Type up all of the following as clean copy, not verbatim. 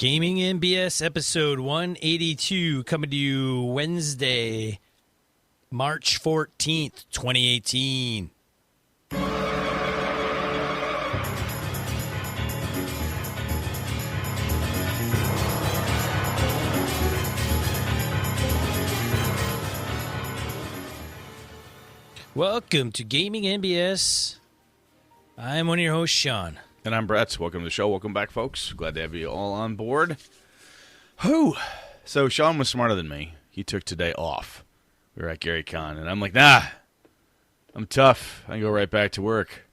Gaming NBS episode 182 coming to you Wednesday, March 14th, 2018. Welcome to Gaming NBS. I'm one of your hosts, Sean. And I'm Brett. Welcome to the show. Welcome back, folks. Glad to have you all on board. Whew. So Sean was smarter than me. He took today off. We were at Gary Con, and I'm like, nah, I'm tough. I can go right back to work.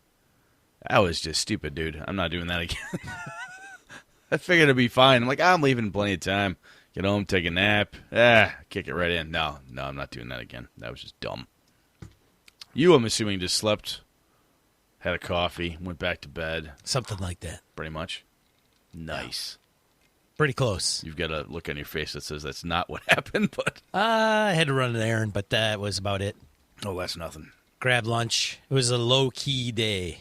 That was just stupid, dude. I'm not doing that again. I figured it'd be fine. I'm like, I'm leaving plenty of time. Get home, take a nap. Kick it right in. No, I'm not doing that again. That was just dumb. You, I'm assuming, just slept, had a coffee, went back to bed. Something like that. Pretty much. Nice. Pretty close. You've got a look on your face that says that's not what happened, but... I had to run an errand, but that was about it. Oh, that's nothing. Grabbed lunch. It was a low-key day.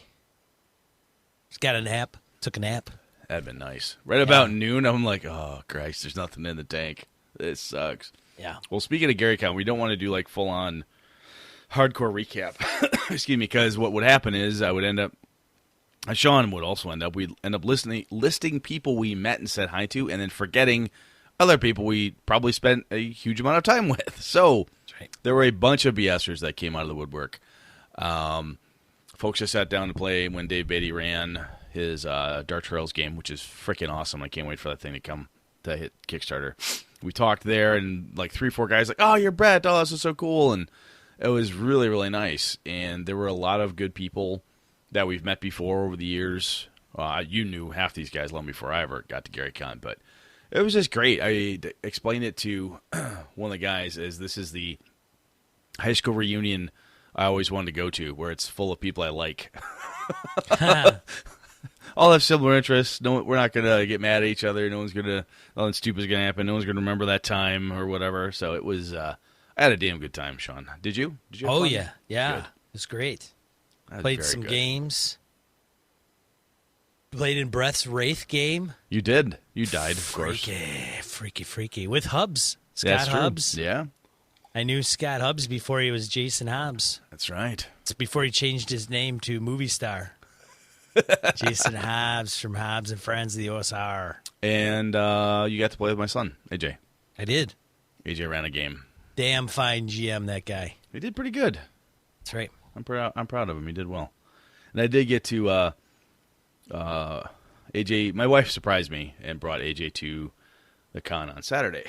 Just got a nap. Took a nap. That'd been nice. Right about noon, I'm like, oh, Christ, there's nothing in the tank. This sucks. Yeah. Well, speaking of Gary Con, we don't want to do, like, full-on hardcore recap. Excuse me, because what would happen is I would end up... Sean would also end up... We'd end up listing people we met and said hi to, and then forgetting other people we probably spent a huge amount of time with. So, right. There were a bunch of BSers that came out of the woodwork. Folks just sat down to play when Dave Beatty ran his Dark Trails game, which is freaking awesome. I can't wait for that thing to come to hit Kickstarter. We talked there, and like 3-4 guys like, oh, you're Brett. Oh, this is so cool. And it was really, really nice. And there were a lot of good people that we've met before over the years. You knew half these guys long before I ever got to Gary Con, but it was just great. I explained it to one of the guys as this is the high school reunion I always wanted to go to, where it's full of people I like. All have similar interests. No, we're not going to get mad at each other. Nothing stupid is going to happen. No one's going to remember that time or whatever. So it was, I had a damn good time, Sean. Did you? Did you have fun? Yeah. Good. It was great. That was Played very some good. Games. Played in Brett's Wraith game. You did. You died, of course. Freaky. With Hubbs. That's Scott true. Hubbs. Yeah. I knew Scott Hubbs before he was Jason Hobbs. That's right. It's before he changed his name to Movie Star. Jason Hobbs from Hobbs and Friends of the OSR. And you got to play with my son, AJ. I did. AJ ran a game. Damn fine GM, that guy. He did pretty good. That's right. I'm proud of him. He did well. And I did get to AJ. My wife surprised me and brought AJ to the con on Saturday.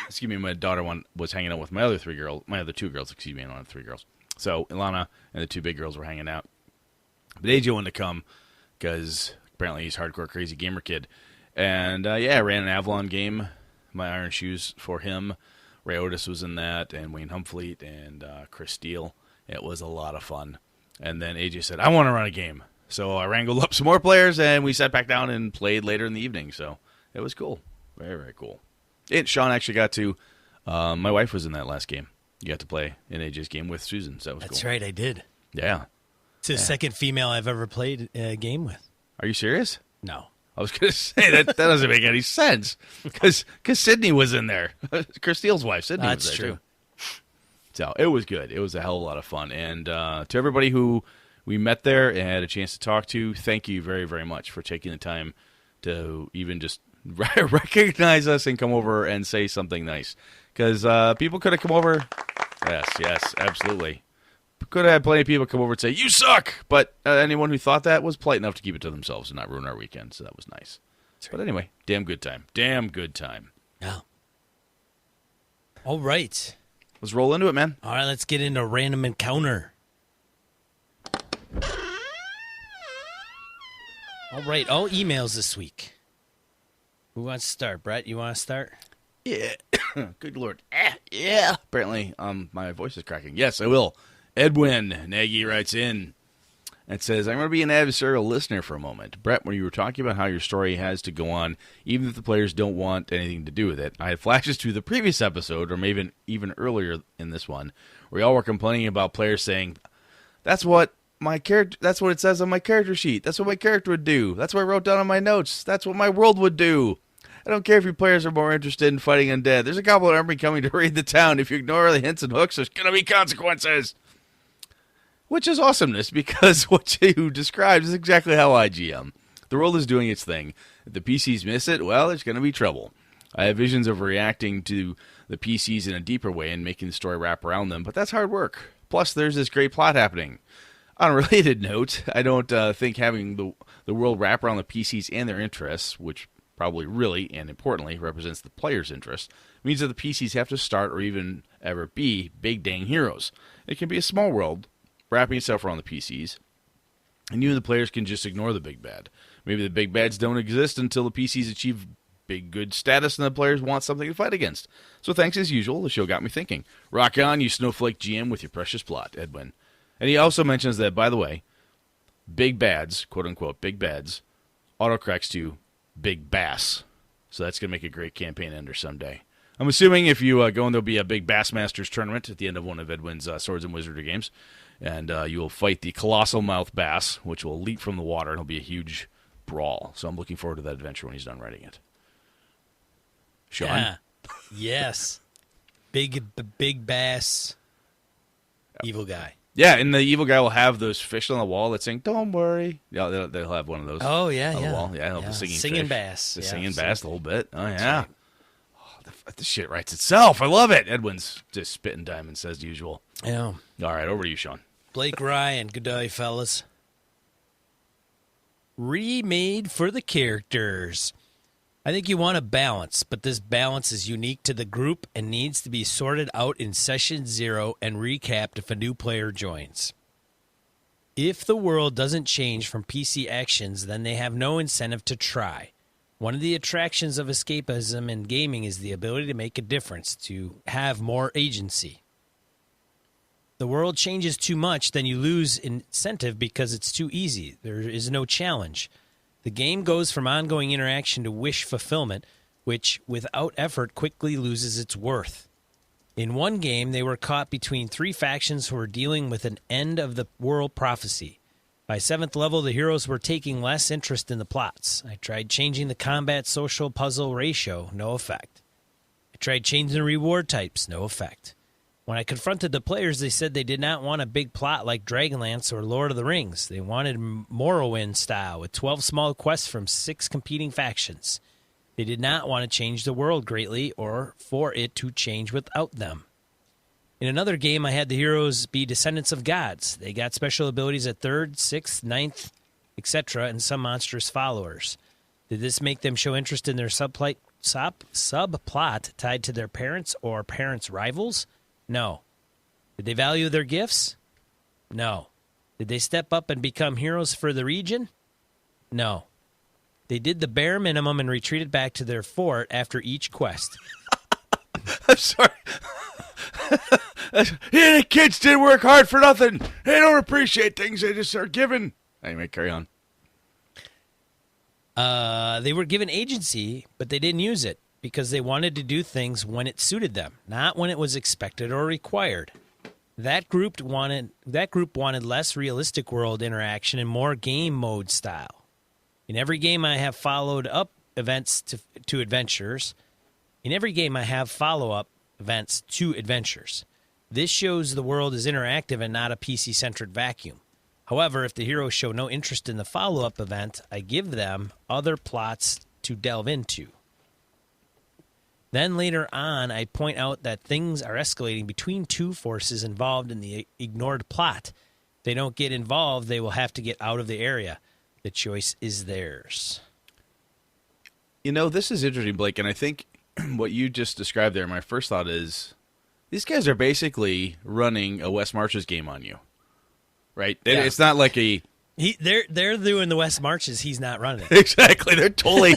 Excuse me. My daughter was hanging out with my other two girls. Excuse me. I don't have 3 girls. So Ilana and the 2 big girls were hanging out. But AJ wanted to come because apparently he's a hardcore crazy gamer kid. And I ran an Avalon game, my Iron Shoes for him. Ray Otis was in that, and Wayne Humfleet and Chris Steele. It was a lot of fun. And then AJ said, I want to run a game. So I wrangled up some more players, and we sat back down and played later in the evening. So it was cool. Very, very cool. And Sean actually got to, my wife was in that last game. You got to play in AJ's game with Susan, so that was cool. That's right, I did. Yeah. It's the second female I've ever played a game with. Are you serious? No. I was going to say, that doesn't make any sense. Because Sydney was in there. Chris Steele's wife, Sydney was there, true. too. So it was good. It was a hell of a lot of fun. And to everybody who we met there and had a chance to talk to, thank you very, very much for taking the time to even just recognize us and come over and say something nice. Because people could have come over. Yes, absolutely. Could have had plenty of people come over and say, you suck! But anyone who thought that was polite enough to keep it to themselves and not ruin our weekend, so that was nice. But anyway, damn good time. Damn good time. Yeah. All right. Let's roll into it, man. All right, let's get into Random Encounter. All right, all emails this week. Who wants to start? Brett, you want to start? Yeah. Good Lord. Yeah. Apparently, my voice is cracking. Yes, I will. Edwin Nagy writes in and says, I'm going to be an adversarial listener for a moment. Brett, when you were talking about how your story has to go on, even if the players don't want anything to do with it, I had flashes to the previous episode, or maybe even earlier in this one, where y'all were complaining about players saying, that's what it says on my character sheet. That's what my character would do. That's what I wrote down on my notes. That's what my world would do. I don't care if your players are more interested in fighting undead. There's a goblin army coming to raid the town. If you ignore the hints and hooks, there's going to be consequences. Which is awesomeness, because what you described is exactly how I GM. The world is doing its thing. If the PCs miss it, well, there's going to be trouble. I have visions of reacting to the PCs in a deeper way and making the story wrap around them, but that's hard work. Plus, there's this great plot happening. On a related note, I don't think having the world wrap around the PCs and their interests, which probably really and importantly represents the player's interests, means that the PCs have to start or even ever be big dang heroes. It can be a small world wrapping itself around the PCs, and you and the players can just ignore the big bad. Maybe the big bads don't exist until the PCs achieve big good status and the players want something to fight against. So thanks as usual, the show got me thinking. Rock on, you snowflake GM, with your precious plot, Edwin. And he also mentions that, by the way, big bads, quote-unquote big bads, autocorrects to big bass. So that's going to make a great campaign ender someday. I'm assuming if you go and there'll be a big Bassmasters tournament at the end of one of Edwin's Swords and Wizardry games, and you will fight the colossal mouth bass, which will leap from the water, and it'll be a huge brawl. So I'm looking forward to that adventure when he's done writing it. Sean? Yeah. Yes. Big bass evil guy. Yeah, and the evil guy will have those fish on the wall that sing, "Don't worry." Yeah, they'll have one of those. Oh, yeah, on yeah. the wall. Yeah, the singing fish. bass. The Yeah, singing bass, the whole bit. Oh, yeah. Right. Oh, this shit writes itself. I love it. Edwin's just spitting diamonds as usual. Yeah. All right, over to you, Sean. Blake Ryan, good day, fellas. Remade for the characters. I think you want a balance, but this balance is unique to the group and needs to be sorted out in Session 0 and recapped if a new player joins. If the world doesn't change from PC actions, then they have no incentive to try. One of the attractions of escapism in gaming is the ability to make a difference, to have more agency. The world changes too much, then you lose incentive because it's too easy. There is no challenge. The game goes from ongoing interaction to wish fulfillment, which, without effort, quickly loses its worth. In one game, they were caught between three factions who were dealing with an end-of-the-world prophecy. By 7th level, the heroes were taking less interest in the plots. I tried changing the combat social puzzle ratio, no effect. I tried changing the reward types, no effect. When I confronted the players, they said they did not want a big plot like Dragonlance or Lord of the Rings. They wanted Morrowind style with 12 small quests from 6 competing factions. They did not want to change the world greatly or for it to change without them. In another game, I had the heroes be descendants of gods. They got special abilities at 3rd, 6th, 9th, etc., and some monstrous followers. Did this make them show interest in their subplot tied to their parents or parents' rivals? No. Did they value their gifts? No. Did they step up and become heroes for the region? No. They did the bare minimum and retreated back to their fort after each quest. I'm sorry. The kids didn't work hard for nothing. They don't appreciate things they just are given. Anyway, carry on. They were given agency, but they didn't use it because they wanted to do things when it suited them, not when it was expected or required. That group wanted less realistic world interaction and more game mode style. In every game, I have followed up events to adventures. In every game, I have follow-up events to adventures. This shows the world is interactive and not a PC-centered vacuum. However, if the heroes show no interest in the follow-up event, I give them other plots to delve into. Then later on, I point out that things are escalating between two forces involved in the ignored plot. If they don't get involved, they will have to get out of the area. The choice is theirs. You know, this is interesting, Blake, and I think what you just described there, my first thought is, these guys are basically running a West Marches game on you, right? Yeah. It's not like a... They're doing the West Marches. He's not running. Exactly. They're totally...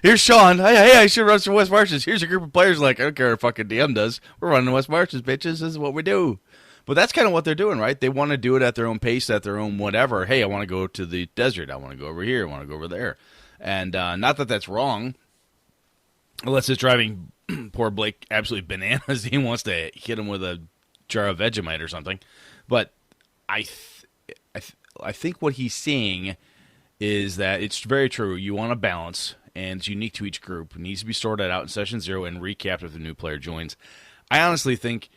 Here's Sean. Hey, I should run some West Marches. Here's a group of players like, I don't care what fucking DM does. We're running West Marches, bitches. This is what we do. But that's kind of what they're doing, right? They want to do it at their own pace, at their own whatever. Hey, I want to go to the desert. I want to go over here. I want to go over there. And not that that's wrong. Unless it's driving poor Blake absolutely bananas. He wants to hit him with a jar of Vegemite or something. But I think what he's seeing is that it's very true. You want a balance, and it's unique to each group. It needs to be sorted out in Session 0 and recapped if the new player joins. I honestly think,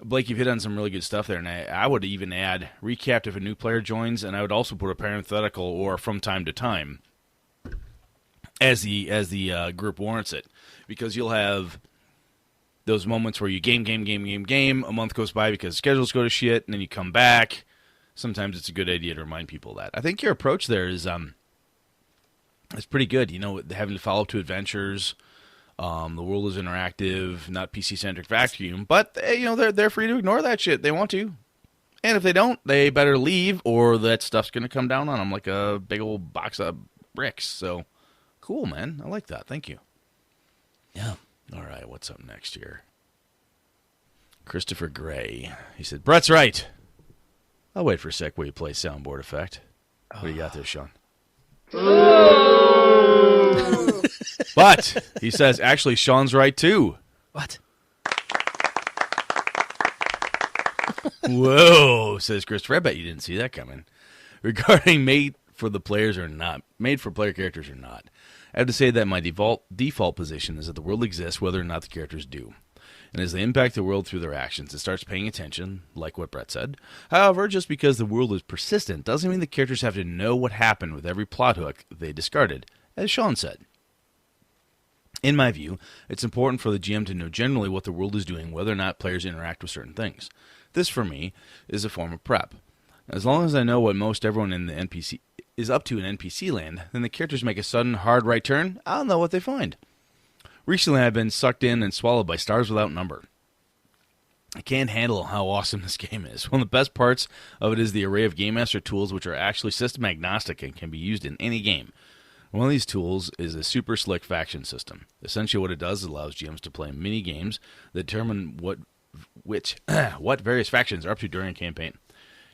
Blake, you've hit on some really good stuff there, and I would even add recapped if a new player joins, and I would also put a parenthetical or from time to time as the group warrants it, because you'll have those moments where you game, a month goes by because schedules go to shit, and then you come back. Sometimes it's a good idea to remind people that. I think your approach there is pretty good. You know, having to follow up to adventures. The world is interactive, not PC-centric vacuum, but they're free to ignore that shit. They want to. And if they don't, they better leave, or that stuff's going to come down on them like a big old box of bricks. So, cool, man. I like that. Thank you. Yeah. All right, what's up next here? Christopher Gray. He said, Brett's right. I'll wait for a sec while you play soundboard effect. What do you got there, Sean? But, he says, actually, Sean's right, too. What? Whoa, says Christopher. I bet you didn't see that coming. Regarding made for player characters or not, I have to say that my default position is that the world exists whether or not the characters do. And as they impact the world through their actions, it starts paying attention, like what Brett said. However, just because the world is persistent doesn't mean the characters have to know what happened with every plot hook they discarded, as Sean said. In my view, it's important for the GM to know generally what the world is doing, whether or not players interact with certain things. This, for me, is a form of prep. As long as I know what most everyone in the NPC is up to in NPC land, then the characters make a sudden hard right turn, I'll know what they find. Recently, I've been sucked in and swallowed by stars without number. I can't handle how awesome this game is. One of the best parts of it is the array of Game Master tools which are actually system agnostic and can be used in any game. One of these tools is a super slick faction system. Essentially what it does is allows GMs to play mini games that determine what various factions are up to during a campaign.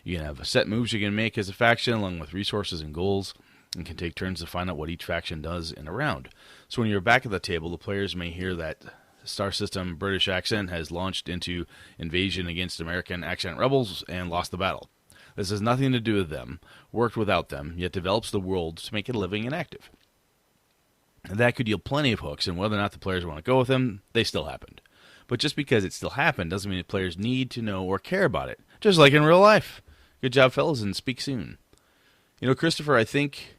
You can have set moves you can make as a faction along with resources and goals, and can take turns to find out what each faction does in a round. So when you're back at the table, the players may hear that Star System British accent has launched into invasion against American accent rebels and lost the battle. This has nothing to do with them, worked without them, yet develops the world to make it living and active. And that could yield plenty of hooks, and whether or not the players want to go with them, they still happened. But just because it still happened doesn't mean the players need to know or care about it, just like in real life. Good job, fellas, and speak soon. You know, Christopher, I think,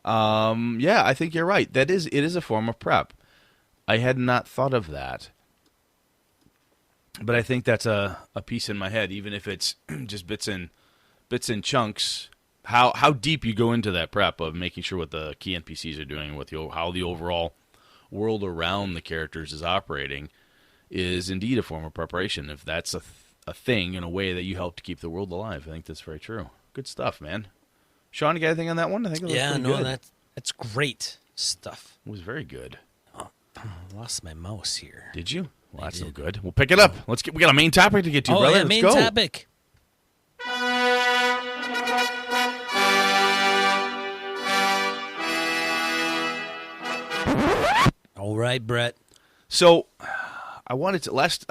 I think you're right. It is a form of prep. I had not thought of that. But I think that's a piece in my head, even if it's just bits and chunks. How deep you go into that prep of making sure what the key NPCs are doing, how the overall world around the characters is operating, is indeed a form of preparation. If that's a thing in a way that you help to keep the world alive, I think that's very true. Good stuff, man. Sean, you got anything on that one? I think it was pretty good. That's great stuff. It was very good. Oh, I lost my mouse here. Did you? Well, that's no good. We'll pick it up. We got a main topic to get to, brother. Yeah, Let's main go. topic. All right, Brett. So, I wanted to last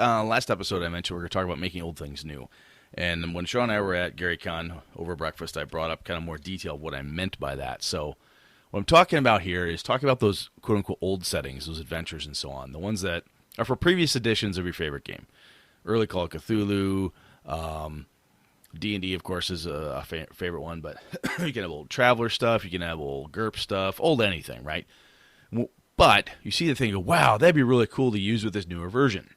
episode I mentioned we were going to talk about making old things new, and when Sean and I were at Gary Con over breakfast, I brought up kind of more detail of what I meant by that. So, what I'm talking about here is talking about those quote unquote old settings, those adventures and so on, the ones that are for previous editions of your favorite game. Early Call of Cthulhu, D&D, of course, is a favorite one, but you can have old Traveler stuff, you can have old GURP stuff, old anything, right? But you see the thing, go, wow, that'd be really cool to use with this newer version.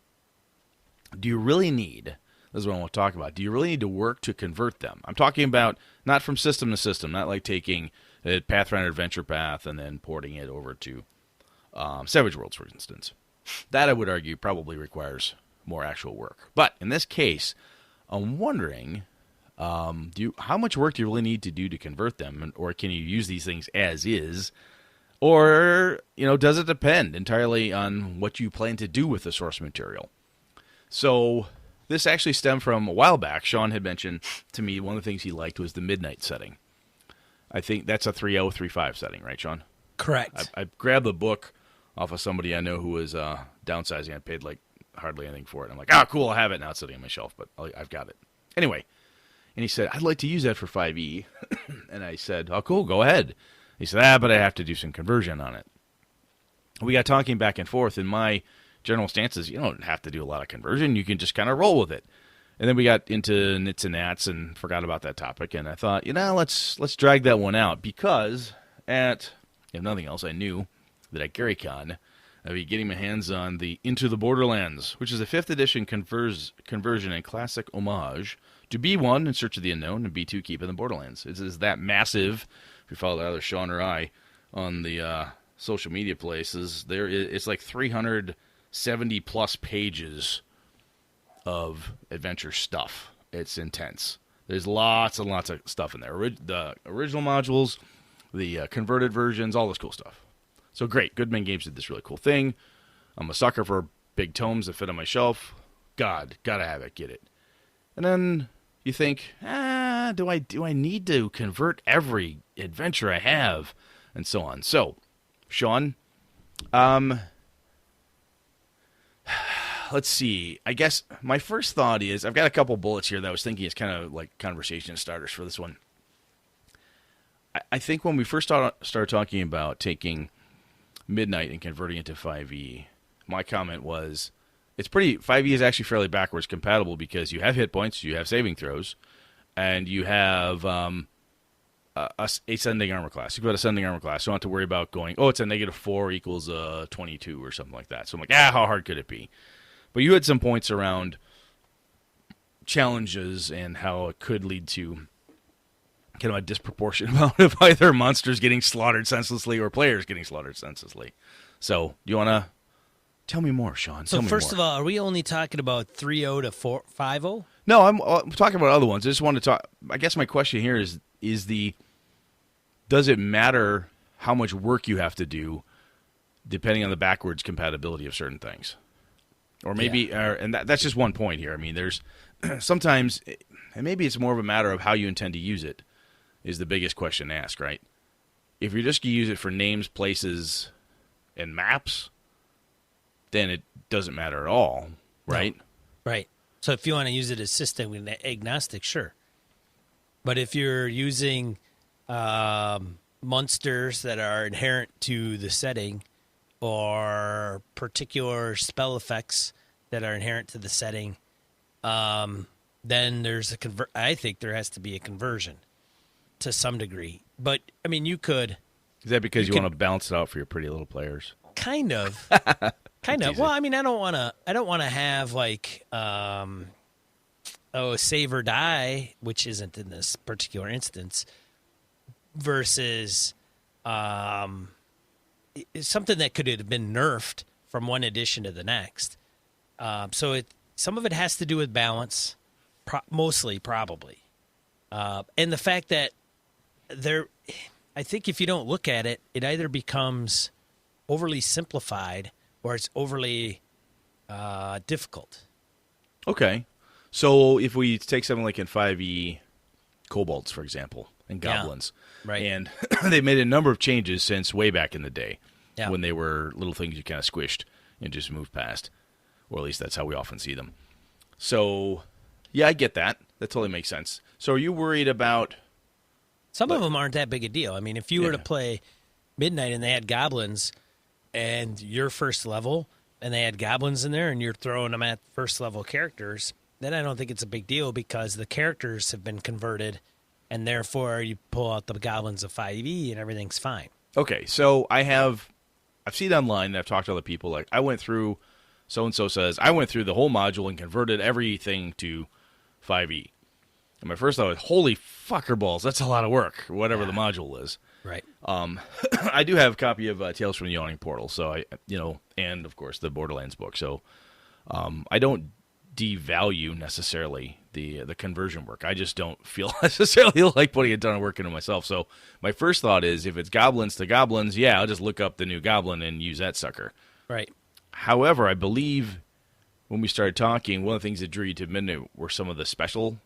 Do you really need, this is what I want to talk about, do you really need to work to convert them? I'm talking about not from system to system, not like taking a Pathfinder Adventure Path and then porting it over to Savage Worlds, for instance. That, I would argue, probably requires more actual work. But in this case, I'm wondering, how much work do you really need to do to convert them? Or can you use these things as is? Or, does it depend entirely on what you plan to do with the source material? So this actually stemmed from a while back. Sean had mentioned to me one of the things he liked was the midnight setting. I think that's a 3.0/3.5 setting, right, Sean? Correct. I grabbed the book off of somebody I know who was downsizing. I paid hardly anything for it. I'm like, cool, I have it now. It's sitting on my shelf, but I've got it. Anyway, and he said, I'd like to use that for 5e. And I said, oh, cool, go ahead. He said, but I have to do some conversion on it. we got talking back and forth, and my general stance is you don't have to do a lot of conversion. You can just kind of roll with it. And then we got into nits and nats and forgot about that topic. And I thought, let's drag that one out because if nothing else, I knew that at GaryCon I'd be getting my hands on the Into the Borderlands, which is a 5th edition conversion and classic homage to B1 In Search of the Unknown and B2 Keep in the Borderlands. It is that massive. If you follow either Sean or I on the social media places, it's like 370 plus pages of adventure stuff. It's intense. There's lots and lots of stuff in there. The original modules, the converted versions, all this cool stuff. So great. Goodman Games did this really cool thing. I'm a sucker for big tomes that fit on my shelf. God, gotta have it. Get it. And then you think, do I need to convert every adventure I have, and so on. So, Sean, let's see. I guess my first thought is I've got a couple bullets here that I was thinking is kind of like conversation starters for this one. I think when we first started talking about taking Midnight and converting it to 5e, my comment was 5e is actually fairly backwards compatible because you have hit points, you have saving throws, and you have ascending armor class. You've got ascending armor class. You don't have to worry about going, it's a -4 equals 22 or something like that. So I'm like, how hard could it be? But you had some points around challenges and how it could lead to kind of a disproportionate amount of either monsters getting slaughtered senselessly or players getting slaughtered senselessly. So, you want to tell me more, Sean? So, first of all, are we only talking about 3.0 to 5.0? No, I'm talking about other ones. I just want to talk. I guess my question here is does it matter how much work you have to do depending on the backwards compatibility of certain things? Or maybe, and that's just one point here. I mean, there's sometimes, and maybe it's more of a matter of how you intend to use it is the biggest question to ask, right? If you're just going to use it for names, places, and maps, then it doesn't matter at all, right? No. Right. So if you want to use it as system agnostic, sure. But if you're using monsters that are inherent to the setting or particular spell effects that are inherent to the setting, then there's I think there has to be a conversion to some degree. But I mean, you could. Is that because you want to balance it out for your pretty little players? Kind of. Well, I mean, I don't want to have like save or die, which isn't in this particular instance, versus something that could have been nerfed from one edition to the next. So some of it has to do with balance, mostly probably, and the fact that I think if you don't look at it, it either becomes overly simplified or it's overly difficult. Okay. So if we take something like in 5e, kobolds, for example, and goblins, right? And they made a number of changes since way back in the day when they were little things you kind of squished and just moved past, or at least that's how we often see them. So, yeah, I get that. That totally makes sense. So are you worried about... Some of them aren't that big a deal. I mean, if you were to play Midnight and they had goblins and your first level and they had goblins in there and you're throwing them at first level characters, then I don't think it's a big deal because the characters have been converted and therefore you pull out the goblins of 5e and everything's fine. Okay, so I've seen online and I've talked to other people, like I went through, so-and-so says, I went through the whole module and converted everything to 5e. And my first thought was, holy fucker balls, that's a lot of work, or whatever the module is. Right. I do have a copy of Tales from the Yawning Portal, so and of course the Borderlands book. So I don't devalue necessarily the conversion work. I just don't feel necessarily like putting a ton of work into myself. So my first thought is, if it's goblins to goblins, I'll just look up the new goblin and use that sucker. Right. However, I believe when we started talking, one of the things that drew you to Midnight were some of the special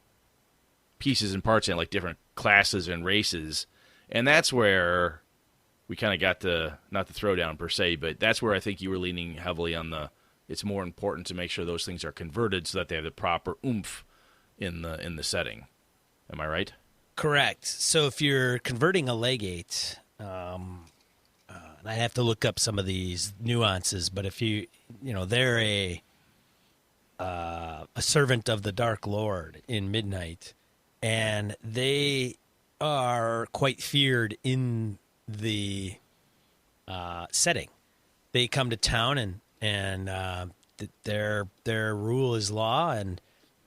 pieces and parts and like different classes and races, and that's where we kind of got to, not the throwdown per se, but that's where I think you were leaning heavily on it's more important to make sure those things are converted so that they have the proper oomph in the setting. Am I right? Correct. So if you're converting a legate, I have to look up some of these nuances, but if they're a servant of the Dark Lord in Midnight, and they are quite feared in the setting. They come to town, and their rule is law, and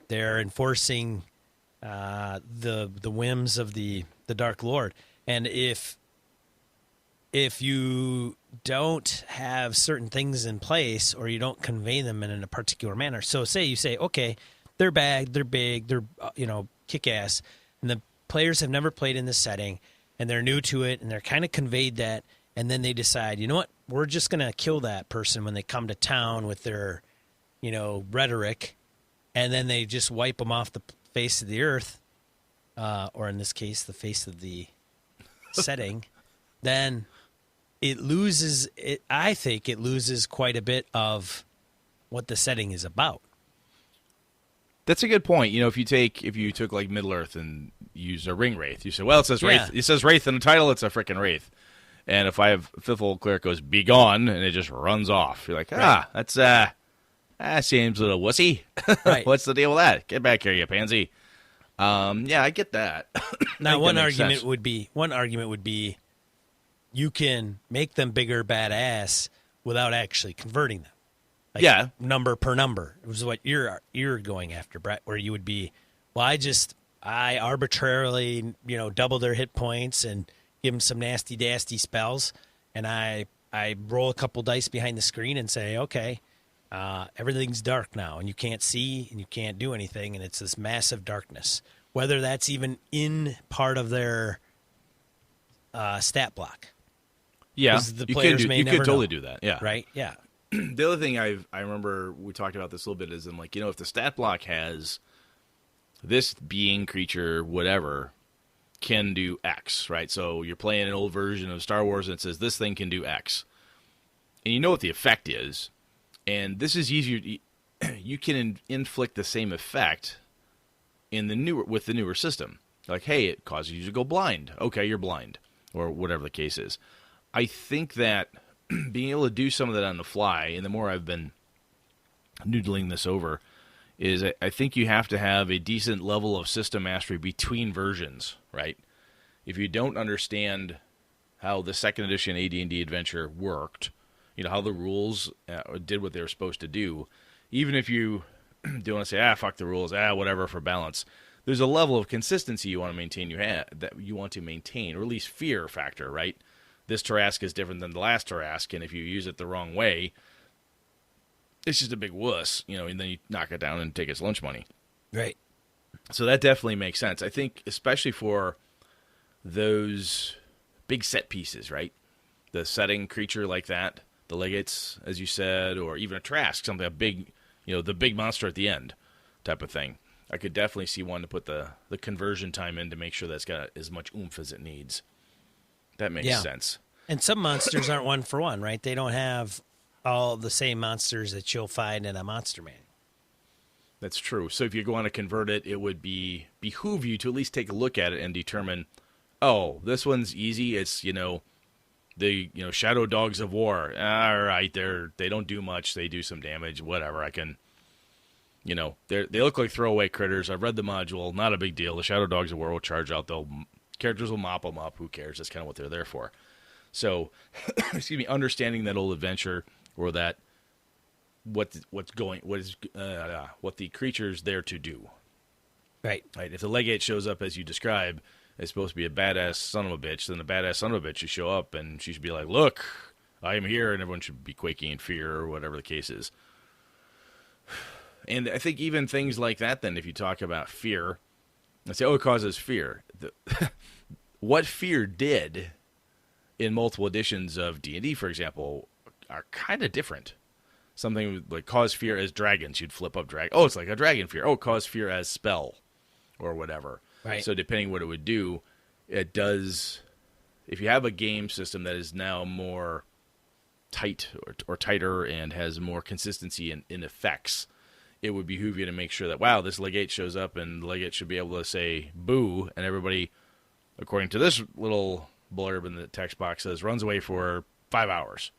they're enforcing the whims of the Dark Lord. And if you don't have certain things in place, or you don't convey them in a particular manner, so say you say, okay, they're bad, they're big, they're kick ass, and the players have never played in this setting, and they're new to it, and they're kind of conveyed that, and then they decide, you know what, we're just going to kill that person when they come to town with their, rhetoric, and then they just wipe them off the face of the earth, or in this case, the face of the setting, then it loses it. I think it loses quite a bit of what the setting is about. That's a good point. If you took like Middle Earth and used a ring wraith, you say, well, it says wraith. It says wraith in the title. It's a freaking wraith. And if I have fifth level cleric goes be gone and it just runs off, you're like, that's that seems a little wussy. Right. What's the deal with that? Get back here, you pansy. I get that. Now, one argument would be, you can make them bigger badass without actually converting them. Like number per number. It was what you're going after, Brett, where you would be, well, I arbitrarily, double their hit points and give them some nasty dasty spells, and I roll a couple dice behind the screen and say, okay, everything's dark now, and you can't see and you can't do anything, and it's this massive darkness. Whether that's even in part of their stat block. Yeah, the players you could totally do that. Yeah, right. Yeah. The other thing I remember we talked about this a little bit is if the stat block has this being, creature, whatever can do X, right? So you're playing an old version of Star Wars and it says this thing can do X, and you know what the effect is, and this is easier. You can inflict the same effect with the newer system. Like, hey, it causes you to go blind. Okay, you're blind, or whatever the case is. I think that being able to do some of that on the fly, and the more I've been noodling this over, is I think you have to have a decent level of system mastery between versions, right? If you don't understand how the second edition AD&D adventure worked, how the rules did what they were supposed to do, even if you don't want to say, fuck the rules, whatever for balance, there's a level of consistency you want to maintain, or at least fear factor, right? This Tarrasque is different than the last Tarrasque, and if you use it the wrong way, it's just a big wuss, and then you knock it down and take its lunch money. Right. So that definitely makes sense. I think especially for those big set pieces, right? The setting creature like that, the legates, as you said, or even a Tarrasque, something a big, the big monster at the end type of thing. I could definitely see one to put the conversion time in to make sure that's got as much oomph as it needs. That makes sense. And some monsters aren't one for one, right? They don't have all the same monsters that you'll find in a monster manual. That's true. So if you're going to convert it, it would behoove you to at least take a look at it and determine, oh, this one's easy. It's, the Shadow Dogs of War. All right, they don't do much. They do some damage. Whatever. I can, they look like throwaway critters. I've read the module. Not a big deal. The Shadow Dogs of War will charge out. Characters will mop them up. Who cares? That's kind of what they're there for. So, understanding that old adventure, or that what the creature's there to do. Right. If the legate shows up as you describe, it's supposed to be a badass son of a bitch. Then the badass son of a bitch should show up, and she should be like, "Look, I am here," and everyone should be quaking in fear, or whatever the case is. And I think even things like that. Then, if you talk about fear, let's say, it causes fear. What fear did in multiple editions of D&D, for example, are kind of different. Something like cause fear as dragons. You'd flip up dragon. Oh, it's like a dragon fear. Oh, cause fear as spell, or whatever. Right. So depending what it would do, it does. If you have a game system that is now more tight or tighter and has more consistency in effects, it would behoove you to make sure that, wow, this legate shows up, and the legate should be able to say boo, and everybody, according to this little blurb in the text box, says runs away for 5 hours.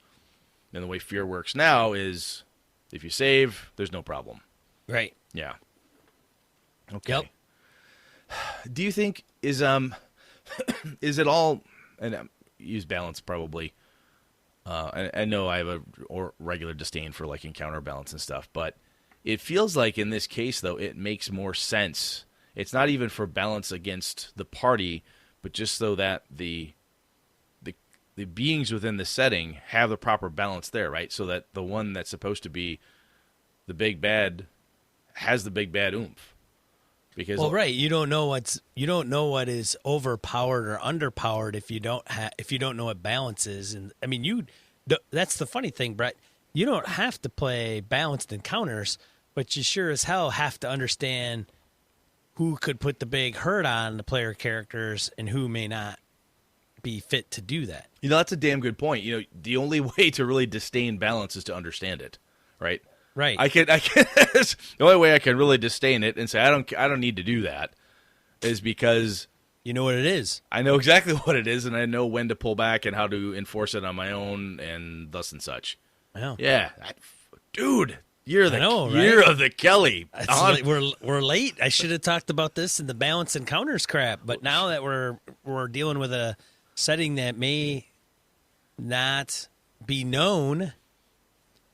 And the way fear works now is if you save, there's no problem. Right. Yeah. Okay. Yep. Do you think is it all, and use balance probably, I know I have a regular disdain for like encounter balance and stuff, but it feels like in this case, though, it makes more sense. It's not even for balance against the party, but just so that the beings within the setting have the proper balance there, right? So that the one that's supposed to be the big bad has the big bad oomph. Because right, you don't know what is overpowered or underpowered if you don't know what balance is. And I mean, that's the funny thing, Brett. You don't have to play balanced encounters, but you sure as hell have to understand who could put the big hurt on the player characters and who may not be fit to do that. You know, that's a damn good point. You know, the only way to really disdain balance is to understand it, right? Right. I can the only way I can really disdain it and say I don't need to do that is because you know what it is. I know exactly what it is, and I know when to pull back and how to enforce it on my own and thus and such. Wow. Yeah. Dude, you're I know, year right? of the Kelly. We're late. I should have talked about this in the balance encounters crap, but now that we're dealing with a setting that may not be known,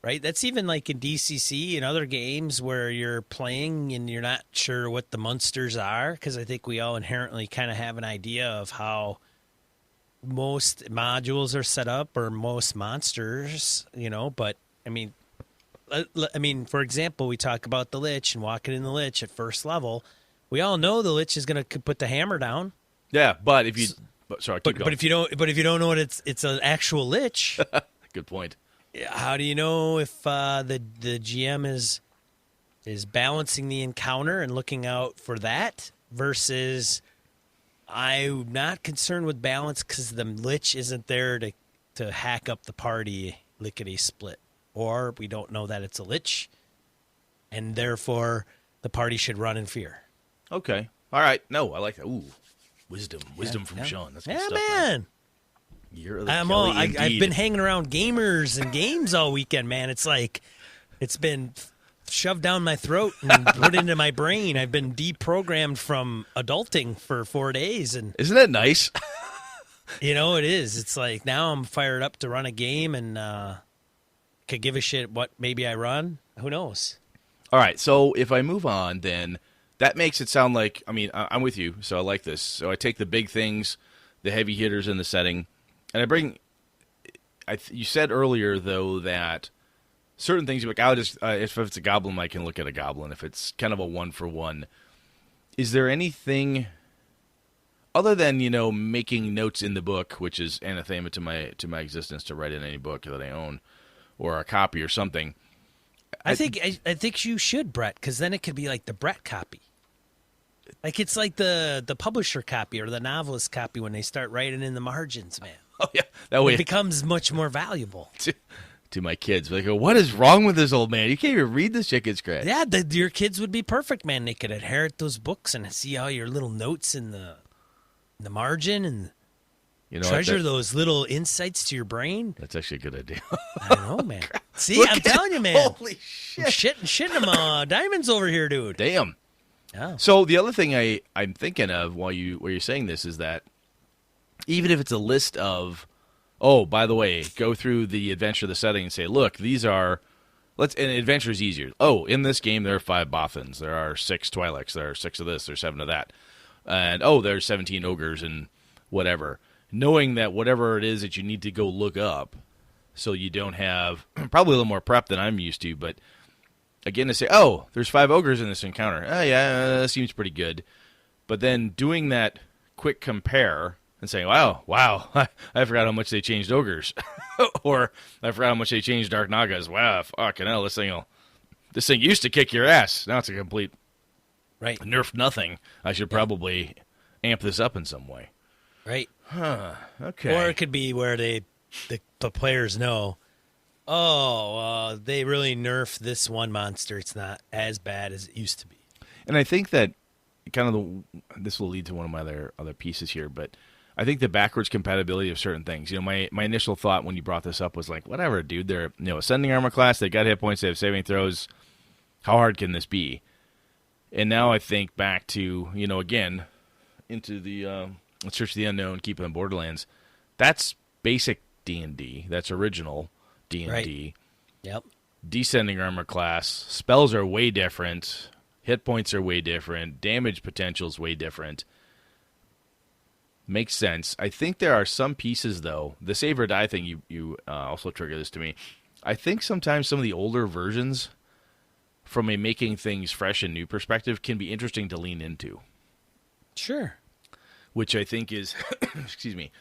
right? That's even like in DCC and other games where you're playing and you're not sure what the monsters are, because I think we all inherently kind of have an idea of how most modules are set up or most monsters, but I mean, for example, we talk about the Lich and walking in the Lich at first level. We all know the Lich is going to put the hammer down. Yeah, but if you sorry, keep going. But if you don't know what it's an actual Lich. Good point. How do you know if the GM is balancing the encounter and looking out for that versus I'm not concerned with balance because the Lich isn't there to hack up the party lickety split, or we don't know that it's a Lich, and therefore the party should run in fear. Okay, all right. No, I like that. Ooh, wisdom from Sean. That's good stuff, man. Year of the Kelly, I've been hanging around gamers and games all weekend, man. It's like it's been shoved down my throat and put into my brain. I've been deprogrammed from adulting for 4 days, and isn't that nice? It is. It's like now I'm fired up to run a game and could give a shit what maybe I run. Who knows? All right, so if I move on, then that makes it sound like, I mean, I'm with you, so I like this. So I take the big things, the heavy hitters in the setting, and I bring. You said earlier though that certain things like I'll just if it's a goblin, I can look at a goblin. If it's kind of a 1-for-1, is there anything other than making notes in the book, which is anathema to my existence to write in any book that I own or a copy or something? I think you should, Brett, because then it could be like the Brett copy. Like it's like the publisher copy or the novelist copy when they start writing in the margins, man. Oh yeah, that way it becomes much more valuable to my kids. They go, "What is wrong with this old man? You can't even read this chicken scratch." Yeah, your kids would be perfect, man. They could inherit those books and see all your little notes in the margin and treasure those little insights to your brain. That's actually a good idea. I know, man. See, I'm telling you, man. Holy shit! Shitting them diamonds over here, dude. Damn. Yeah. So the other thing I'm thinking of while you're saying this is that even if it's a list of, oh, by the way, go through the adventure, the setting, and say, look, these are, and adventure is easier. Oh, in this game there are 5 Bothans, there are 6 Twi'leks, there are 6 of this, there's 7 of that, and there's 17 ogres and whatever. Knowing that whatever it is that you need to go look up, so you don't have probably a little more prep than I'm used to, but again to say, oh, there's 5 ogres in this encounter. Oh yeah, that seems pretty good. But then doing that quick compare and saying, wow, I forgot how much they changed ogres. Or I forgot how much they changed Dark Nagas. Wow, fucking hell, this thing used to kick your ass. Now it's a complete nerf nothing. I should probably amp this up in some way. Right. Huh, okay. Or it could be where the players know, they really nerfed this one monster. It's not as bad as it used to be. And I think that kind of this will lead to one of my other pieces here, but I think the backwards compatibility of certain things. My initial thought when you brought this up was like, whatever, dude. They're ascending armor class. They got hit points. They have saving throws. How hard can this be? And now I think back to again into the Search of the Unknown, Keep on Borderlands. That's basic D&D. That's original D&D. Right. Yep. Descending armor class. Spells are way different. Hit points are way different. Damage potential is way different. Makes sense. I think there are some pieces, though. The save or die thing, you also trigger this to me. I think sometimes some of the older versions, from a making things fresh and new perspective, can be interesting to lean into. Sure. Which I think is, excuse me,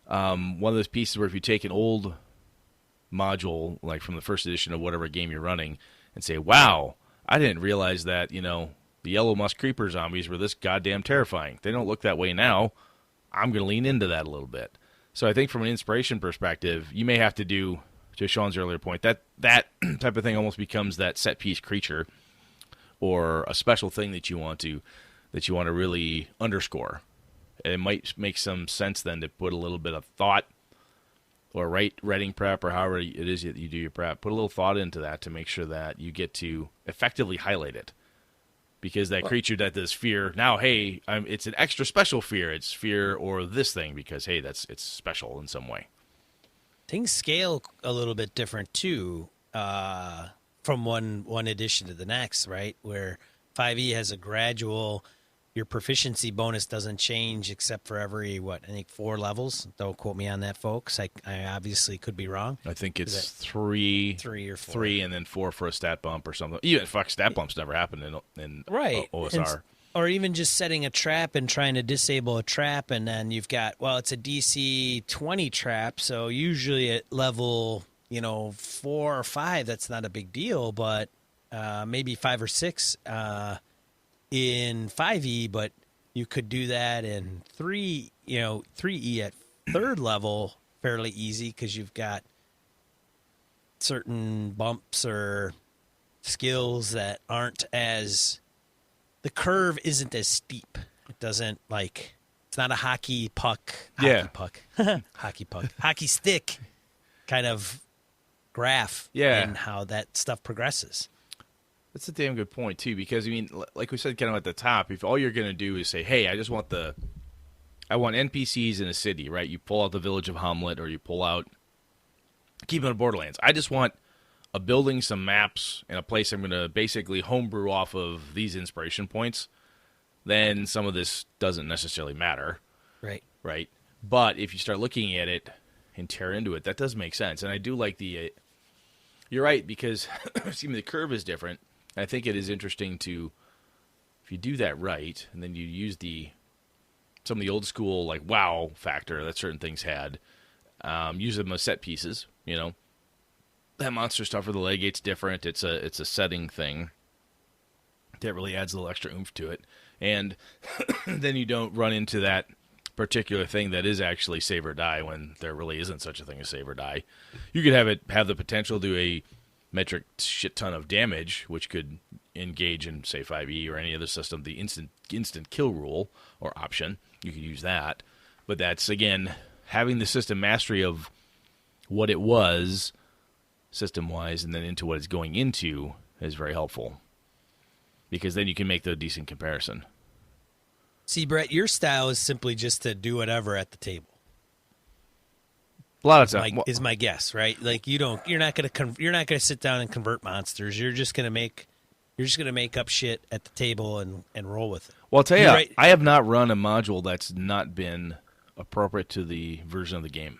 one of those pieces where if you take an old module, like from the first edition of whatever game you're running, and say, wow, I didn't realize that, the Yellow Musk Creeper zombies were this goddamn terrifying. They don't look that way now. I'm going to lean into that a little bit. So I think from an inspiration perspective, you may have to do, to Sean's earlier point, that type of thing almost becomes that set piece creature or a special thing that you want to really underscore. And it might make some sense then to put a little bit of thought or writing prep or however it is that you do your prep, put a little thought into that to make sure that you get to effectively highlight it. Because that creature that does fear, now, hey, it's an extra special fear. It's fear or this thing because, hey, it's special in some way. Things scale a little bit different, too, from one edition to the next, right? Where 5e has a gradual, your proficiency bonus doesn't change except for every, I think 4 levels. Don't quote me on that, folks. I obviously could be wrong. I think it's 3 or 4. 3 and then 4 for a stat bump or something. Even stat bumps never happened in right. OSR. Or even just setting a trap and trying to disable a trap, and then you've got, it's a DC 20 trap, so usually at level, 4 or 5, that's not a big deal, but maybe 5 or 6 in 5e, but you could do that in 3e at 3rd level fairly easy because you've got certain bumps or skills that aren't as, the curve isn't as steep. It doesn't it's not a hockey stick kind of graph in how that stuff progresses. That's a damn good point, too, because, like we said kind of at the top, if all you're going to do is say, hey, I want NPCs in a city, right? You pull out the village of Hamlet or you pull out Keeping on Borderlands. I just want a building, some maps, and a place I'm going to basically homebrew off of these inspiration points. Then some of this doesn't necessarily matter. Right. Right? But if you start looking at it and tear into it, that does make sense. And I do like you're right, because the curve is different. I think it is interesting to, if you do that right, and then you use some of the old school wow factor that certain things had, use them as set pieces. That monster stuff for the legate's different. It's a setting thing that really adds a little extra oomph to it, and then you don't run into that particular thing that is actually save or die when there really isn't such a thing as save or die. You could have the potential to do a metric shit ton of damage, which could engage in, say, 5e or any other system, the instant kill rule or option. You could use that. But that's, again, having the system mastery of what it was system-wise and then into what it's going into is very helpful. Because then you can make the decent comparison. See, Brett, your style is simply just to do whatever at the table. A lot of time is my guess, right? You're not gonna sit down and convert monsters. You're just gonna make up shit at the table and roll with it. Well, I'll tell you, right. I have not run a module that's not been appropriate to the version of the game.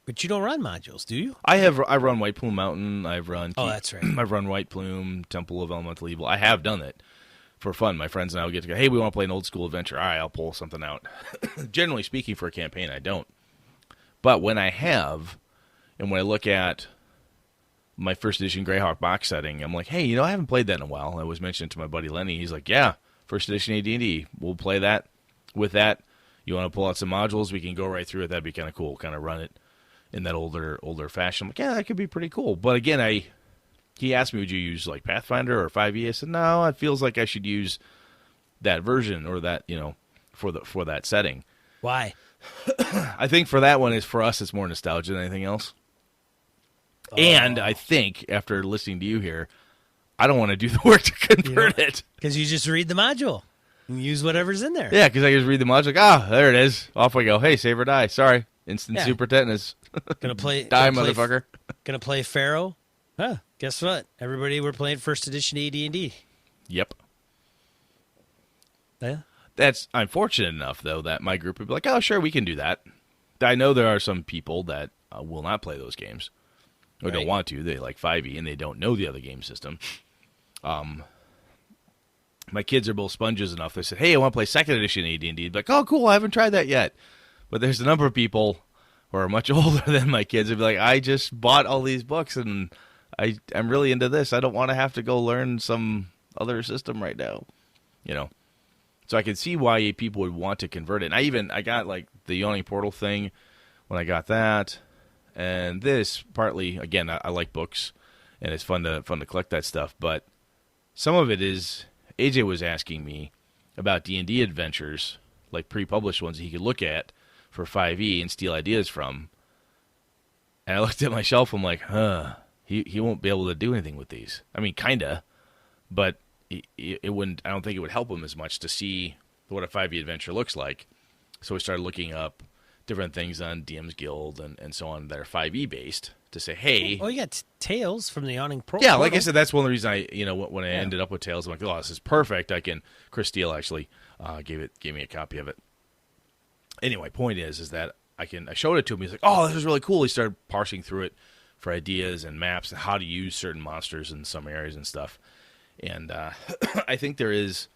But you don't run modules, do you? I run White Plume Mountain. That's right. I've run White Plume, Temple of Elemental Evil. I have done it for fun. My friends and I will get to go, hey, we want to play an old school adventure. All right, I'll pull something out. Generally speaking, for a campaign, I don't. But when I have, and when I look at my first edition Greyhawk box setting, I'm like, hey, I haven't played that in a while. I was mentioning to my buddy Lenny. He's like, yeah, first edition AD&D. We'll play that with that. You want to pull out some modules? We can go right through it. That'd be kind of cool. Kind of run it in that older fashion. I'm like, yeah, that could be pretty cool. But again, he asked me, would you use Pathfinder or 5e? I said, no, it feels like I should use that version or that, for that setting. Why? I think for that one, for us, it's more nostalgia than anything else. And I think, after listening to you here, I don't want to do the work to convert it. Because you just read the module and use whatever's in there. Yeah, because I just read the module, like, there it is. Off we go. Hey, save or die. Sorry. Instant super tetanus. Gonna play die, motherfucker. Gonna play Pharaoh. Huh, guess what? Everybody, we're playing first edition AD&D. Yep. Yeah. That's, I'm fortunate enough, though, that my group would be like, oh, sure, we can do that. I know there are some people that will not play those games. Or don't want to. They like 5e, and they don't know the other game system. My kids are both sponges enough. They said, hey, I want to play second edition AD&D. Like, oh, cool, I haven't tried that yet. But there's a number of people who are much older than my kids who'd be like, I just bought all these books, and I'm really into this. I don't want to have to go learn some other system right now. You know? So I can see why people would want to convert it. And I got, like, the Yawning Portal thing when I got that. And this, partly, again, I like books, and it's fun to collect that stuff. But some of it is, AJ was asking me about D&D adventures, like pre-published ones that he could look at for 5e and steal ideas from. And I looked at my shelf, I'm like, he won't be able to do anything with these. I mean, kinda, but it wouldn't. I don't think it would help him as much to see what a 5e adventure looks like. So we started looking up different things on DM's Guild and so on that are 5e based to say, hey. Oh, you got Tales from the Yawning Portal. Yeah, like I said, that's one of the reasons when I ended up with Tales, I'm like, oh, this is perfect. Chris Steele actually gave me a copy of it. Anyway, point is that I showed it to him. He's like, oh, this is really cool. He started parsing through it for ideas and maps and how to use certain monsters in some areas and stuff. And I think there is,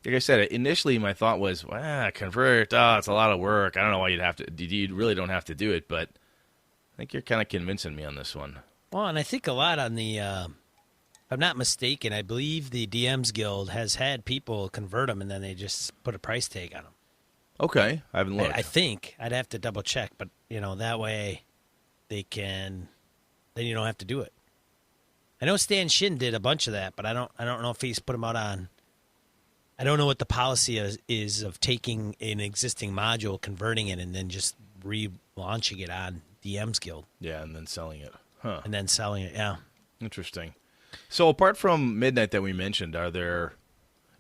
like I said, initially my thought was, convert, it's a lot of work. I don't know why you really don't have to do it, but I think you're kind of convincing me on this one. Well, and I think a lot on the, if I'm not mistaken, I believe the DM's Guild has had people convert them and then they just put a price tag on them. Okay, I haven't looked. I think I'd have to double check, but that way then you don't have to do it. I know Stan Shin did a bunch of that, but I don't know if he's put them out on. I don't know what the policy is of taking an existing module, converting it, and then just relaunching it on DM's Guild. Yeah, and then selling it. Huh. And then selling it, yeah. Interesting. So apart from Midnight that we mentioned,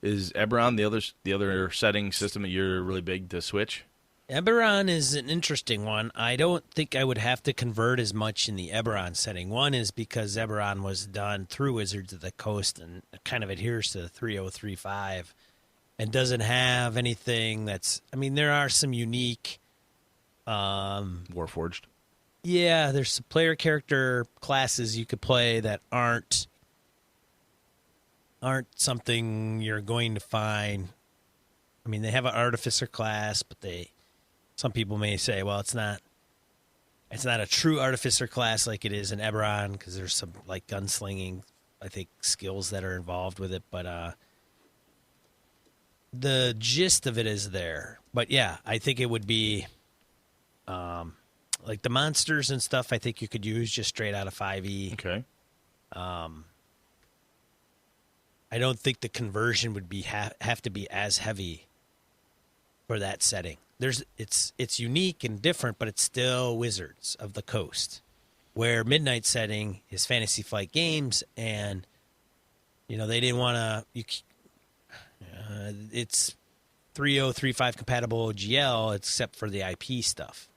is Eberron the other setting system that you're really big to switch? Eberron is an interesting one. I don't think I would have to convert as much in the Eberron setting. One is because Eberron was done through Wizards of the Coast and kind of adheres to the 3035 and doesn't have anything that's... I mean, there are some unique... Warforged? Yeah, there's some player character classes you could play that aren't something you're going to find. I mean, they have an Artificer class, but some people may say, well, it's not a true Artificer class like it is in Eberron because there's some like gunslinging, I think, skills that are involved with it. But the gist of it is there. But yeah, I think it would be like the monsters and stuff. I think you could use just straight out of 5e. Okay. I don't think the conversion would be have to be as heavy for that setting. It's unique and different, but it's still Wizards of the Coast, where Midnight setting is Fantasy Flight Games, and they didn't want to. It's 3035 compatible GL, except for the IP stuff,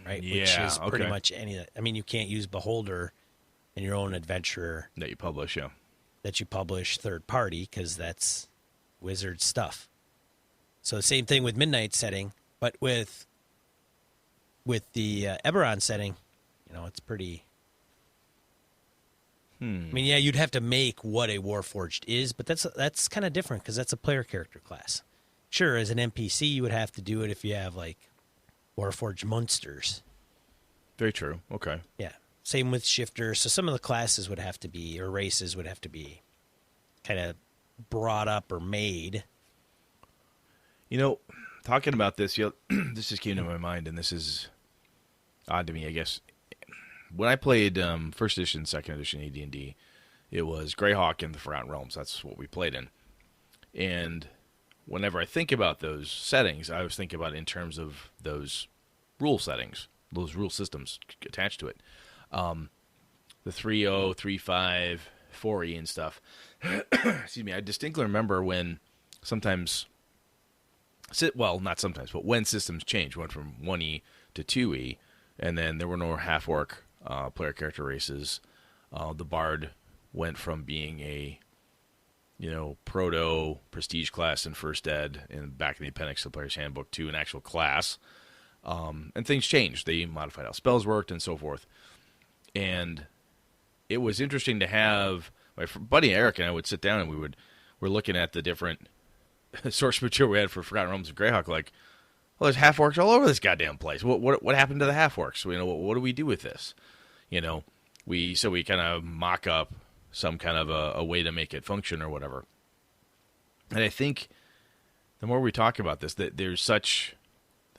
right? Yeah, which is pretty much any. I mean, you can't use Beholder in your own adventure that you publish, yeah. That you publish third party because that's Wizard stuff. So the same thing with Midnight setting, but with the Eberron setting, it's pretty. I mean, yeah, you'd have to make what a Warforged is, but that's kind of different because that's a player character class. Sure, as an NPC, you would have to do it if you have like Warforged monsters. Very true. Okay. Yeah. Same with shifters. So some of the classes would have to be, or races would have to be kind of brought up or made. Talking about this, this just came to my mind, and this is odd to me, I guess. When I played first edition, second edition AD&D, it was Greyhawk and the Forgotten Realms. That's what we played in. And whenever I think about those settings, I always think about it in terms of those rule settings, those rule systems attached to it. The 3.0, 3.5, 4E and stuff. Excuse me. I distinctly remember when sometimes, well, not sometimes, but when systems changed, went from 1E to 2E, and then there were no half-orc player character races. The Bard went from being a proto prestige class in first ed and back in the appendix of the player's handbook to an actual class. And things changed. They modified how spells worked and so forth. And it was interesting to have my buddy Eric and I would sit down and we're looking at the different source material we had for Forgotten Realms of Greyhawk, like, well, there's half orcs all over this goddamn place. What happened to the half orcs? What do we do with this? We kind of mock up some kind of a way to make it function or whatever. And I think the more we talk about this, that there's such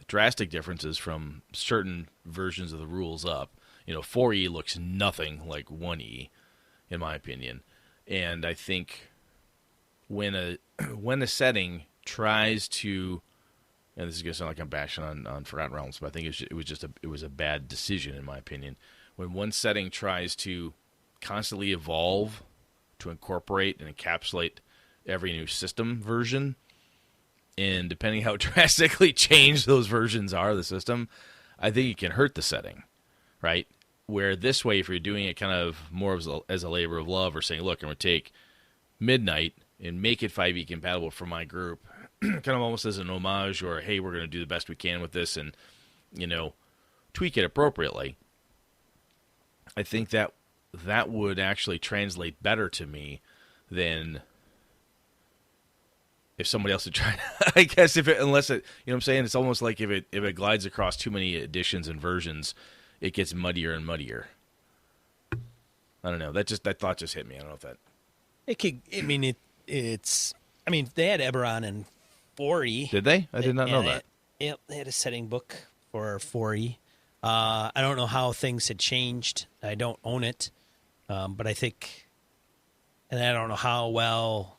drastic differences from certain versions of the rules up. 4E looks nothing like 1E, in my opinion. And I think when a setting tries to, and this is going to sound like I'm bashing on Forgotten Realms, but I think it was a bad decision, in my opinion. When one setting tries to constantly evolve to incorporate and encapsulate every new system version, and depending how drastically changed those versions are of the system, I think it can hurt the setting, right? Where this way, if you're doing it kind of more as a labor of love, or saying, look, I'm going to take Midnight and make it 5e compatible for my group, kind of almost as an homage, or, hey, we're going to do the best we can with this and, tweak it appropriately. I think that would actually translate better to me than if somebody else had tried. I guess unless it, what I'm saying? It's almost like if it glides across too many editions and versions, it gets muddier and muddier. I don't know. That thought just hit me. I don't know if that. It could. I mean, it's. I mean, they had Eberron and 4E. Did they? I did not know that. Yeah, they had a setting book for 4E. I don't know how things had changed. I don't own it, but I think, and I don't know how well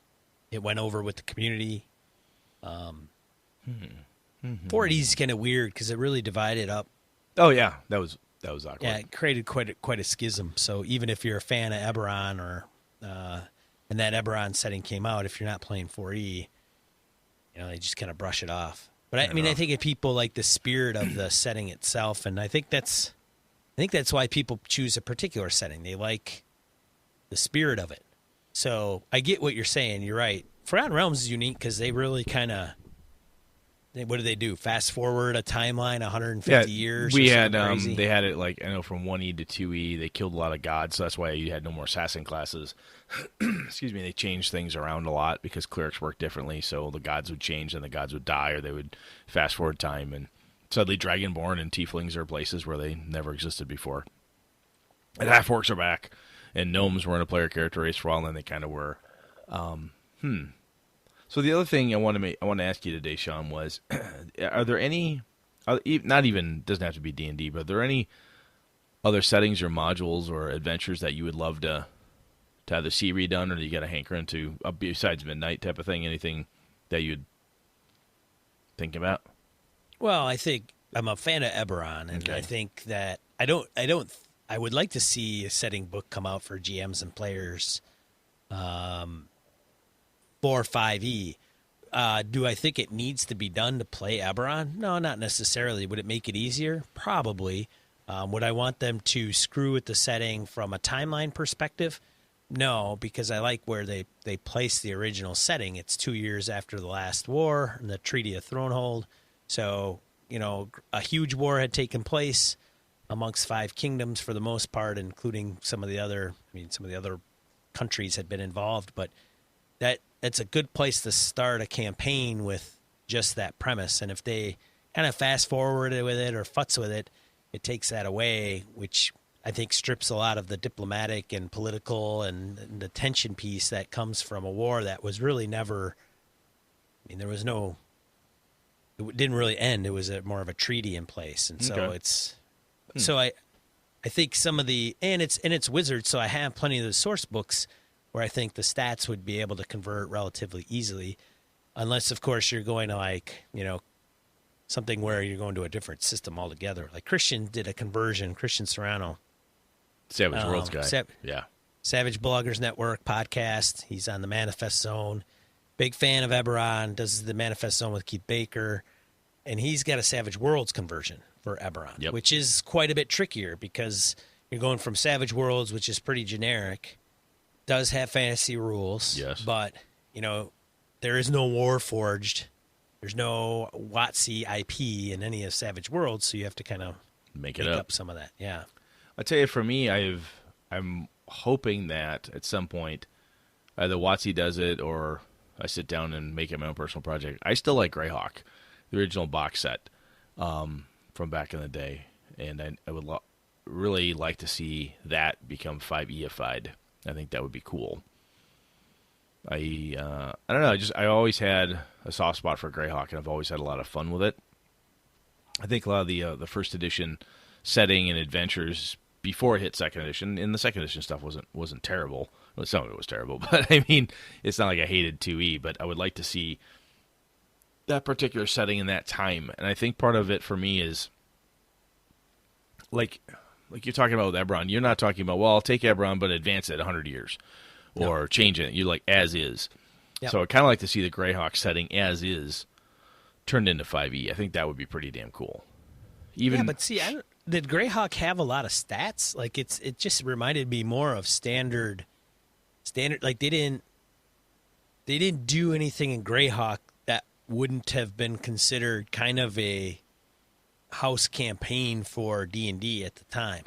it went over with the community. 4E is kind of weird because it really divided up. Oh yeah, that was awkward. Yeah, it created quite a schism. So even if you're a fan of Eberron or and that Eberron setting came out, if you're not playing 4E, they just kind of brush it off. But I think if people like the spirit of the setting itself, and I think that's why people choose a particular setting. They like the spirit of it. So I get what you're saying. You're right. Forgotten Realms is unique because they really kind of. What do they do? Fast forward a timeline 150 years? We had they had it like, I know, from 1E to 2E. They killed a lot of gods, so that's why you had no more assassin classes. Excuse me. They changed things around a lot because clerics work differently, so the gods would change and the gods would die, or they would fast forward time. And suddenly Dragonborn and Tieflings are places where they never existed before. And half-orcs are back, and gnomes were in a player character race for a while, and then they kind of were. So the other thing I want to ask you today, Sean, was, are there any, not even, doesn't have to be D&D, but are there any other settings or modules or adventures that you would love to either see redone, or do you got a hankering to, besides Midnight type of thing, anything that you'd think about? Well, I think I'm a fan of Eberron, and okay. I think that I would like to see a setting book come out for GMs and players, for 5e. Do I think it needs to be done to play Eberron? No, not necessarily. Would it make it easier? Probably. Would I want them to screw with the setting from a timeline perspective? No, because I like where they place the original setting. It's 2 years after the last war and the Treaty of Thronehold. So, a huge war had taken place amongst 5 kingdoms for the most part, including some of the other countries had been involved, but that's a good place to start a campaign with just that premise. And if they kind of fast forward with it or futz with it, it takes that away, which I think strips a lot of the diplomatic and political and the tension piece that comes from a war that was really never, it didn't really end. It was more of a treaty in place. And so so I think some of and it's Wizards, so I have plenty of the source books where I think the stats would be able to convert relatively easily. unless, of course, you're going to like, something where you're going to a different system altogether. Like Christian did a conversion, Christian Serrano. Savage Worlds guy. Yeah. Savage Bloggers Network podcast. He's on the Manifest Zone. Big fan of Eberron. Does the Manifest Zone with Keith Baker. And he's got a Savage Worlds conversion for Eberron, which is quite a bit trickier because you're going from Savage Worlds, which is pretty generic, does have fantasy rules, but, there is no Warforged. There's no WotC IP in any of Savage Worlds, so you have to kind of make up some of that. Yeah. I tell you, for me, I'm hoping that at some point either WotC does it or I sit down and make it my own personal project. I still like Greyhawk, the original box set from back in the day, and I would really like to see that become 5E-ified. I think that would be cool. I don't know. I always had a soft spot for Greyhawk, and I've always had a lot of fun with it. I think a lot of the first edition setting and adventures before it hit second edition, and the second edition stuff wasn't terrible. Well, some of it was terrible, but I mean, it's not like I hated 2E. But I would like to see that particular setting in that time, and I think part of it for me is like you're talking about with Eberron. You're not talking about, well, I'll take Eberron but advance it 100 years. Or change it. You like as is. Yep. So I'd kind of like to see the Greyhawk setting as is turned into 5E. I think that would be pretty damn cool. But see, did Greyhawk have a lot of stats? Like it just reminded me more of standard. Like they didn't do anything in Greyhawk that wouldn't have been considered kind of a house campaign for D&D at the time.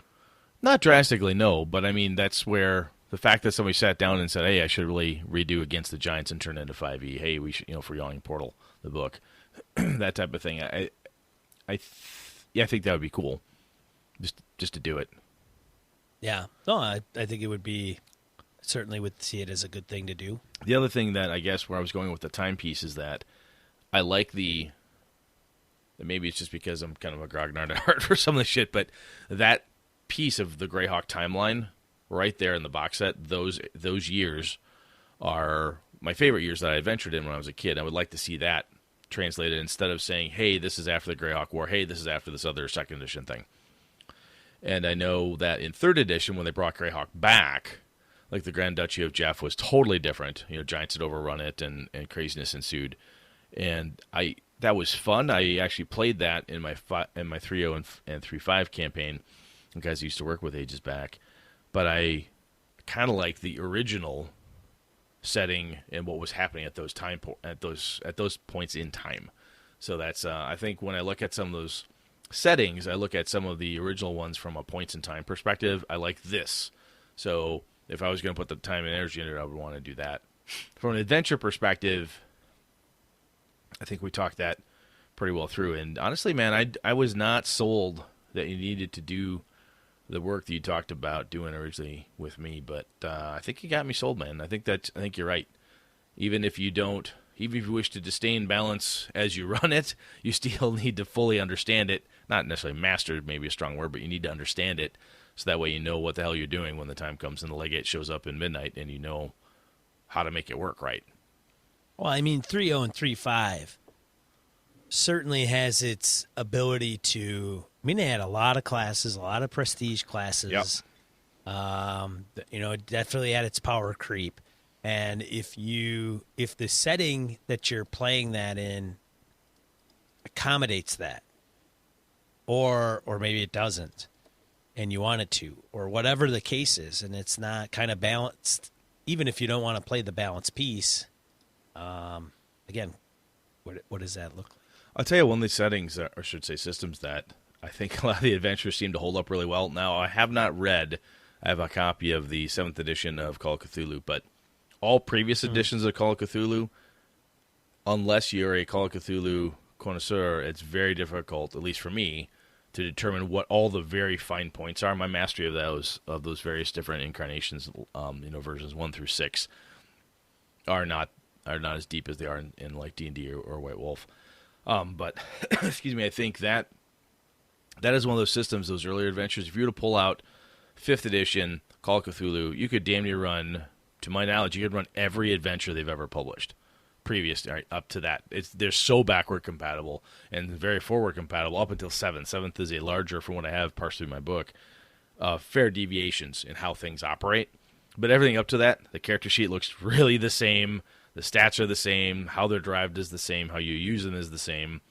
Not drastically, no. But I mean, that's where. The fact that somebody sat down and said, hey, I should really redo Against the Giants and turn it into 5E. Hey, we should, for Yawning Portal, the book. That type of thing. I think that would be cool. Just to do it. Yeah. No, I think it would be, certainly would see it as a good thing to do. The other thing that I guess where I was going with the timepiece is that I like maybe it's just because I'm kind of a grognard at heart for some of the shit, but that piece of the Greyhawk timeline right there in the box set, those years are my favorite years that I adventured in when I was a kid. I would like to see that translated instead of saying, hey, this is after the Greyhawk War, hey, this is after this other second edition thing. And I know that in third edition, when they brought Greyhawk back, like the Grand Duchy of Jeff was totally different. Giants had overrun it and craziness ensued. And that was fun. I actually played that in my 3.0 and 3.5 campaign. You guys used to work with ages back. But I kind of like the original setting and what was happening at those points in time. So that's I think when I look at some of those settings, I look at some of the original ones from a points in time perspective. I like this. So if I was going to put the time and energy in it, I would want to do that. From an adventure perspective, I think we talked that pretty well through. And honestly, man, I was not sold that you needed to do the work that you talked about doing originally with me, but I think you got me sold, man. I think you're right. Even if you wish to disdain balance as you run it, you still need to fully understand it. Not necessarily master, maybe a strong word, but you need to understand it, so that way you know what the hell you're doing when the time comes and the legate shows up in midnight, and you know how to make it work right. Well, I mean, 3.0 and 3.5 certainly has its ability to. I mean, they had a lot of classes, a lot of prestige classes. Yep. It definitely had its power creep. And if the setting that you're playing that in accommodates that, or maybe it doesn't, and you want it to, or whatever the case is, and it's not kind of balanced, even if you don't want to play the balanced piece, again, what does that look like? I'll tell you one of the settings, or should say systems, that I think a lot of the adventures seem to hold up really well. Now, I have a copy of the 7th edition of Call of Cthulhu, but all previous editions of Call of Cthulhu, unless you're a Call of Cthulhu connoisseur, it's very difficult, at least for me, to determine what all the very fine points are. My mastery of those various different incarnations, versions 1 through 6, are not as deep as they are in like D&D or White Wolf. But excuse me, I think that is one of those systems, those earlier adventures. If you were to pull out 5th edition Call of Cthulhu, you could damn near run, to my knowledge, you could run every adventure they've ever published previous up to that. They're so backward compatible and very forward compatible up until 7th. 7th is a larger, from what I have parsed through my book, fair deviations in how things operate. But everything up to that, the character sheet looks really the same. The stats are the same. How they're derived is the same. How you use them is the same.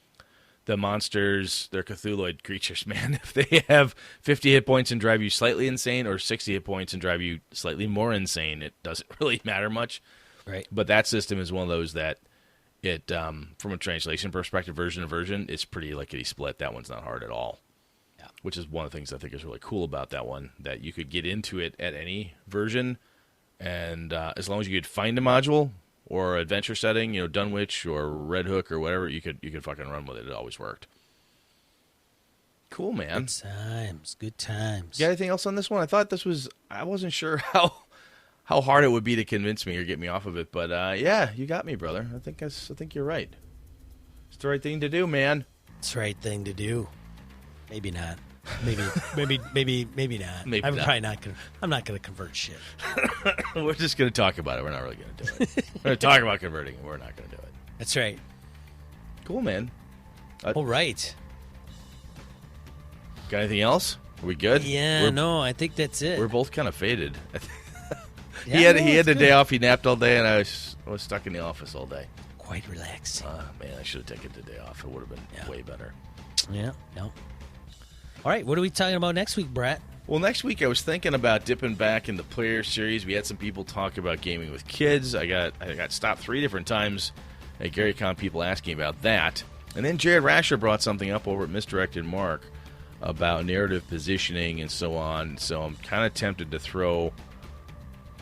The monsters, they're Cthulhuid creatures, man. If they have 50 hit points and drive you slightly insane, or 60 hit points and drive you slightly more insane, it doesn't really matter much. Right. But that system is one of those that it, from a translation perspective, version to version, it's pretty lickety-split. That one's not hard at all. Yeah. Which is one of the things I think is really cool about that one, that you could get into it at any version, and as long as you could find a module or adventure setting, Dunwich or Red Hook or whatever, you could fucking run with it. It always worked. Cool, man. Good times. You got anything else on this one? I wasn't sure how hard it would be to convince me or get me off of it, but yeah, you got me, brother. I think you're right. It's the right thing to do, man. It's the right thing to do. Maybe not. Maybe not. Maybe I'm not. probably not gonna. I'm not gonna convert shit. We're just gonna talk about it. We're not really gonna do it. We're gonna talk about converting, and we're not gonna do it. That's right. Cool, man. All right. Got anything else? Are we good? Yeah. No, I think that's it. We're both kind of faded. Yeah, he had the good. day off. He napped all day, and I was stuck in the office all day. Quite relaxing. Man, I should have taken the day off. It would have been way better. Yeah. No. All right. What are we talking about next week, Brett? Well, next week I was thinking about dipping back in the player series. We had some people talk about gaming with kids. I got stopped 3 different times at GaryCon, people asking about that. And then Jared Rasher brought something up over at Misdirected Mark about narrative positioning and so on. So I'm kind of tempted to throw...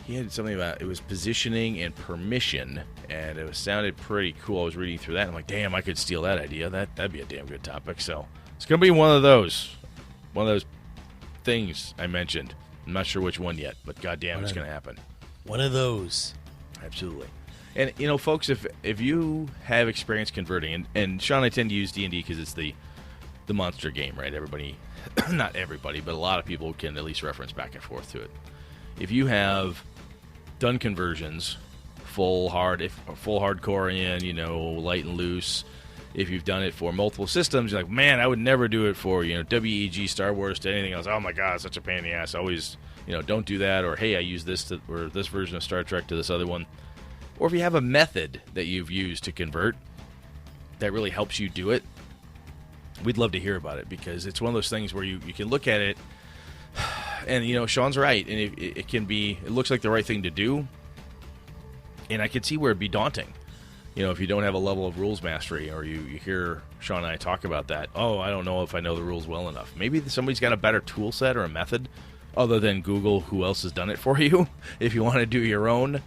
He had something about, it was positioning and permission, and it sounded pretty cool. I was reading through that, and I'm like, damn, I could steal that idea. That'd be a damn good topic. So it's going to be one of those things I mentioned. I'm not sure which one yet, but goddamn, it's going to happen. One of those. Absolutely. And, folks, if you have experience converting, and Sean, I tend to use D&D because it's the monster game, right? Everybody, not everybody, but a lot of people can at least reference back and forth to it. If you have done conversions, full hardcore in, light and loose, if you've done it for multiple systems, you're like, man, I would never do it for, WEG, Star Wars, to anything else. Oh my God, it's such a pain in the ass. Always, don't do that. Or, hey, I use this or this version of Star Trek to this other one. Or if you have a method that you've used to convert that really helps you do it, we'd love to hear about it, because it's one of those things where you can look at it and, Sean's right. And it looks like the right thing to do. And I could see where it'd be daunting. If you don't have a level of rules mastery, or you hear Sean and I talk about that, oh, I don't know if I know the rules well enough. Maybe somebody's got a better tool set or a method other than Google who else has done it for you if you want to do your own.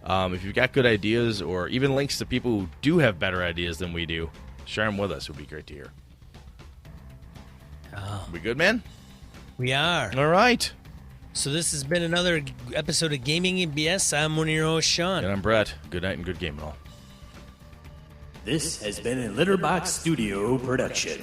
If you've got good ideas, or even links to people who do have better ideas than we do, share them with us. It would be great to hear. Oh. We good, man? We are. All right. So this has been another episode of Gaming and BS. I'm one of your hosts, Sean. And I'm Brett. Good night and good game and all. This has been a Litterbox Studio production.